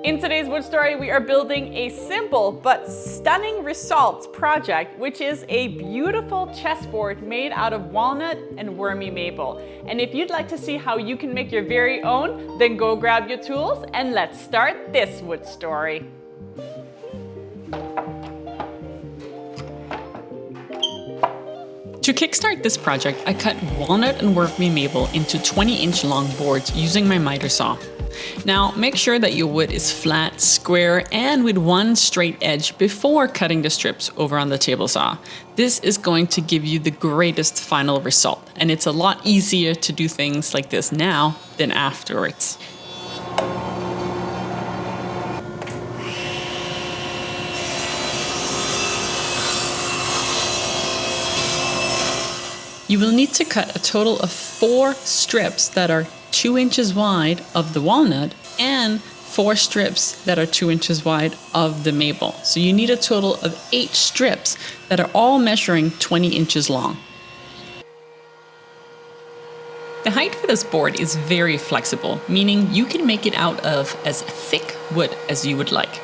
In today's wood story, we are building a simple but stunning results project, which is a beautiful chessboard made out of walnut and wormy maple. And if you'd like to see how you can make your very own, then go grab your tools and let's start this wood story. To kickstart this project, I cut walnut and wormy maple into 20-inch long boards using my miter saw. Now, make sure that your wood is flat, square, and with one straight edge before cutting the strips over on the table saw. This is going to give you the greatest final result, and it's a lot easier to do things like this now than afterwards. You will need to cut a total of 4 strips that are 2 inches wide of the walnut and 4 strips that are 2 inches wide of the maple. So you need a total of 8 strips that are all measuring 20 inches long. The height for this board is very flexible, meaning you can make it out of as thick wood as you would like.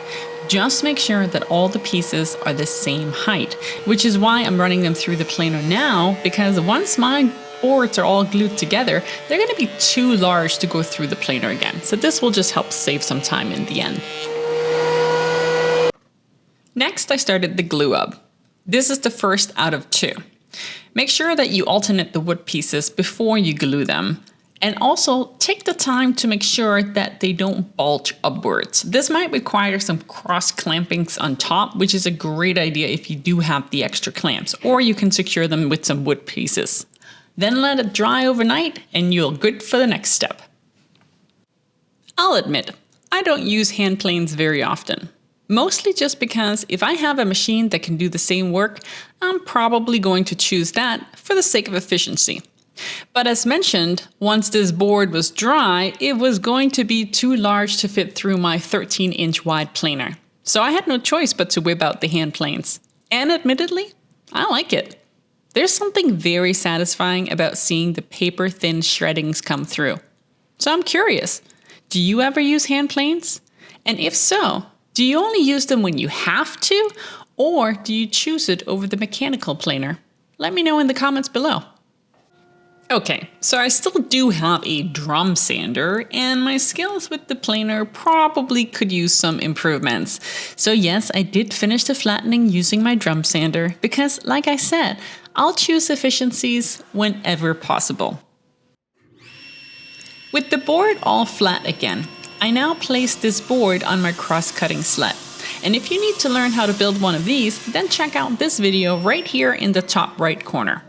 Just make sure that all the pieces are the same height, which is why I'm running them through the planer now, because once my boards are all glued together, they're going to be too large to go through the planer again. So this will just help save some time in the end. Next, I started the glue up. This is the first out of 2. Make sure that you alternate the wood pieces before you glue them. And also take the time to make sure that they don't bulge upwards. This might require some cross clampings on top, which is a great idea if you do have the extra clamps, or you can secure them with some wood pieces. Then let it dry overnight and you're good for the next step. I'll admit, I don't use hand planes very often. Mostly just because if I have a machine that can do the same work, I'm probably going to choose that for the sake of efficiency. But as mentioned, once this board was dry, it was going to be too large to fit through my 13-inch wide planer. So I had no choice but to whip out the hand planes. And admittedly, I like it. There's something very satisfying about seeing the paper-thin shreddings come through. So I'm curious, do you ever use hand planes? And if so, do you only use them when you have to, or do you choose it over the mechanical planer? Let me know in the comments below. Okay, so I still do have a drum sander, and my skills with the planer probably could use some improvements. So yes, I did finish the flattening using my drum sander because, like I said, I'll choose efficiencies whenever possible. With the board all flat again, I now place this board on my cross-cutting sled. And if you need to learn how to build one of these, then check out this video right here in the top right corner.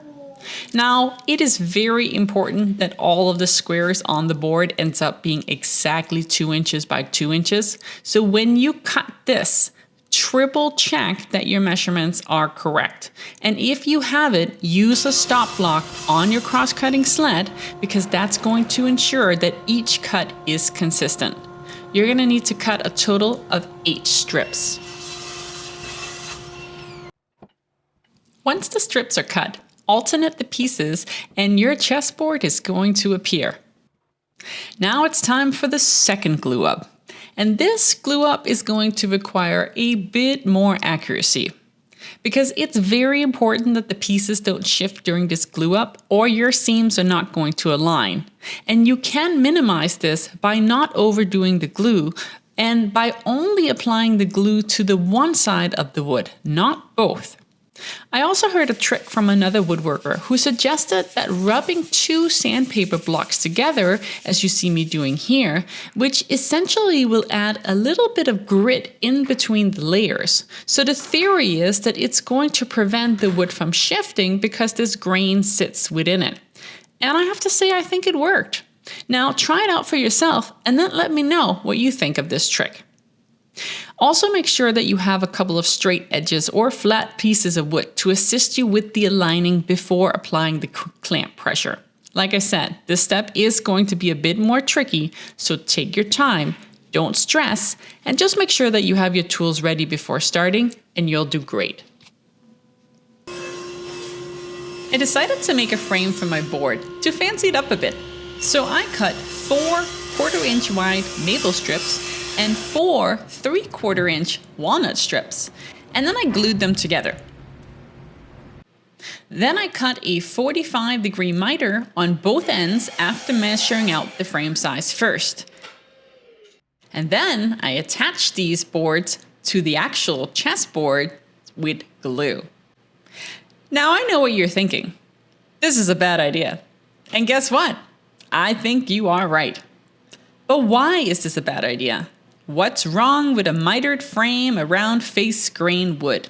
Now, it is very important that all of the squares on the board ends up being exactly 2 inches by 2 inches. So when you cut this, triple check that your measurements are correct. And if you haven't, use a stop block on your cross-cutting sled because that's going to ensure that each cut is consistent. You're going to need to cut a total of 8 strips. Once the strips are cut, alternate the pieces and your chessboard is going to appear. Now it's time for the second glue up. And this glue up is going to require a bit more accuracy because it's very important that the pieces don't shift during this glue up or your seams are not going to align. And you can minimize this by not overdoing the glue and by only applying the glue to the one side of the wood, not both. I also heard a trick from another woodworker who suggested that rubbing 2 sandpaper blocks together, as you see me doing here, which essentially will add a little bit of grit in between the layers. So the theory is that it's going to prevent the wood from shifting because this grain sits within it. And I have to say, I think it worked. Now try it out for yourself and then let me know what you think of this trick. Also make sure that you have a couple of straight edges or flat pieces of wood to assist you with the aligning before applying the clamp pressure. Like I said, this step is going to be a bit more tricky, so take your time, don't stress, and just make sure that you have your tools ready before starting and you'll do great. I decided to make a frame for my board to fancy it up a bit. So I cut 4 1/4 inch wide maple strips and 4 3/4-inch walnut strips, and then I glued them together. Then I cut a 45-degree miter on both ends after measuring out the frame size first. And then I attached these boards to the actual chessboard with glue. Now I know what you're thinking. This is a bad idea. And guess what? I think you are right. But why is this a bad idea? What's wrong with a mitered frame around face grain wood?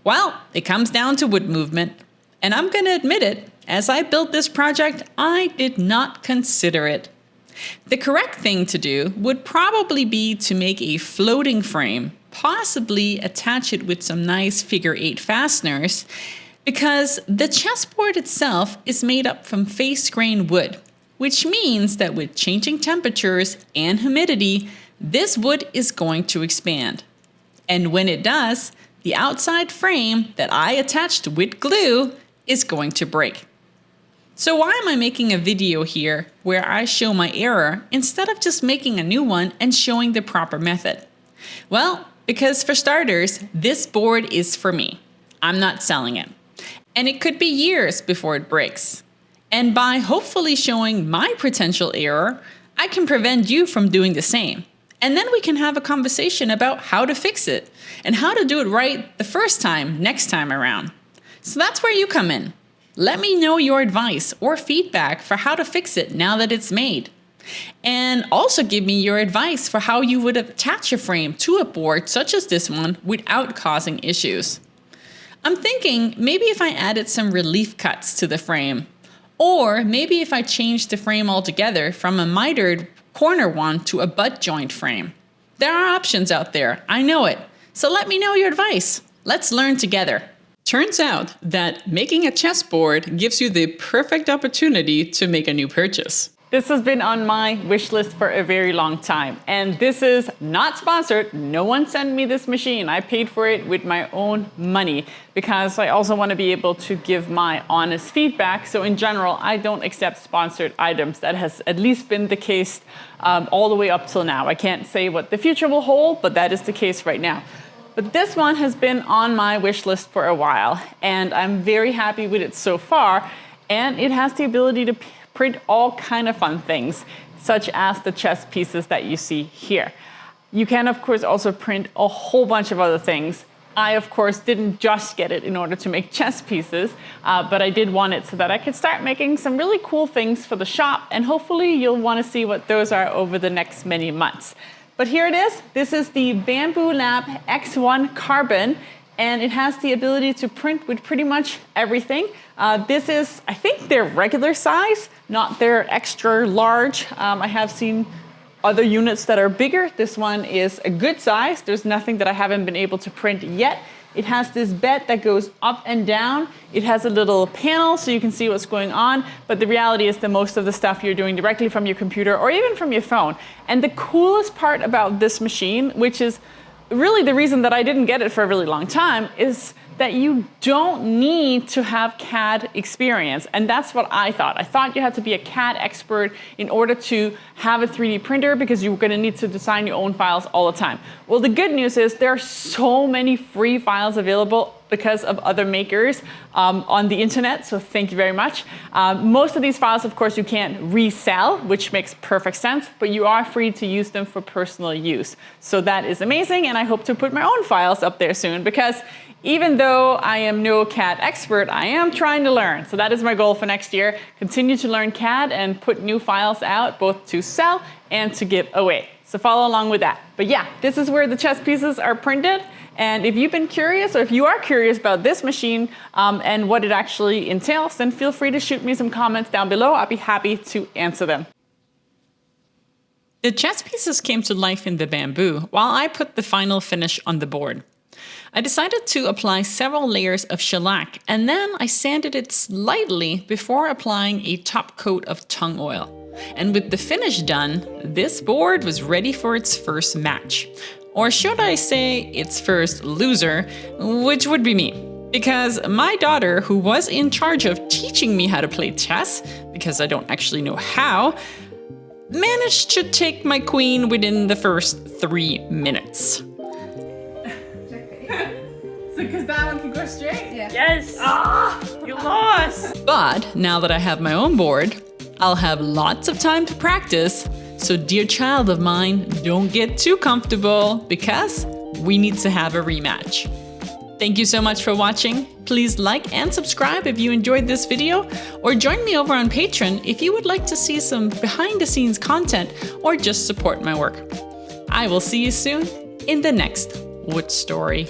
Well, it comes down to wood movement. And I'm going to admit it, as I built this project, I did not consider it. The correct thing to do would probably be to make a floating frame, possibly attach it with some nice figure-8 fasteners, because the chessboard itself is made up from face grain wood, which means that with changing temperatures and humidity, this wood is going to expand. And when it does, the outside frame that I attached with glue is going to break. So why am I making a video here where I show my error instead of just making a new one and showing the proper method? Well, because for starters, this board is for me. I'm not selling it. And it could be years before it breaks. And by hopefully showing my potential error, I can prevent you from doing the same. And then we can have a conversation about how to fix it and how to do it right the first time, next time around. So that's where you come in. Let me know your advice or feedback for how to fix it now that it's made. And also give me your advice for how you would attach a frame to a board such as this one without causing issues. I'm thinking maybe if I added some relief cuts to the frame, or maybe if I changed the frame altogether from a mitered corner one to a butt joint frame. There are options out there, I know it. So let me know your advice. Let's learn together. Turns out that making a chessboard gives you the perfect opportunity to make a new purchase. This has been on my wish list for a very long time, and this is not sponsored. No one sent me this machine. I paid for it with my own money because I also want to be able to give my honest feedback. So in general, I don't accept sponsored items. That has at least been the case all the way up till now. I can't say what the future will hold, but that is the case right now. But this one has been on my wish list for a while, and I'm very happy with it so far. And it has the ability to print all kind of fun things, such as the chess pieces that you see here. You can, of course, also print a whole bunch of other things. I, of course, didn't just get it in order to make chess pieces, but I did want it so that I could start making some really cool things for the shop, and hopefully you'll want to see what those are over the next many months. But here it is. This is the Bambu X1 Carbon, and it has the ability to print with pretty much everything. This is, I think, their regular size, not their extra large. I have seen other units that are bigger. This one is a good size. There's nothing that I haven't been able to print yet. It has this bed that goes up and down. It has a little panel so you can see what's going on, but the reality is that most of the stuff you're doing directly from your computer or even from your phone. And the coolest part about this machine, which is really the reason that I didn't get it for a really long time, is that you don't need to have CAD experience. And that's what I thought. I thought you had to be a CAD expert in order to have a 3D printer because you were gonna need to design your own files all the time. Well, the good news is there are so many free files available because of other makers on the internet, so thank you very much. Most of these files, of course, you can't resell, which makes perfect sense, but you are free to use them for personal use. So that is amazing, and I hope to put my own files up there soon because even though I am no CAD expert, I am trying to learn. So that is my goal for next year, continue to learn CAD and put new files out, both to sell and to give away. So follow along with that. But yeah, this is where the chess pieces are printed. And if you've been curious, or if you are curious about this machine and what it actually entails, then feel free to shoot me some comments down below. I'll be happy to answer them. The chess pieces came to life in the bamboo while I put the final finish on the board. I decided to apply several layers of shellac, and then I sanded it slightly before applying a top coat of tung oil. And with the finish done, this board was ready for its first match. Or should I say its first loser, which would be me. Because my daughter, who was in charge of teaching me how to play chess, because I don't actually know how, managed to take my queen within the first 3 minutes. So, because that one can go straight? Yeah. Yes! Ah! You lost! But now that I have my own board, I'll have lots of time to practice. So dear child of mine, don't get too comfortable because we need to have a rematch. Thank you so much for watching. Please like and subscribe if you enjoyed this video, or join me over on Patreon if you would like to see some behind the scenes content or just support my work. I will see you soon in the next Wood Story.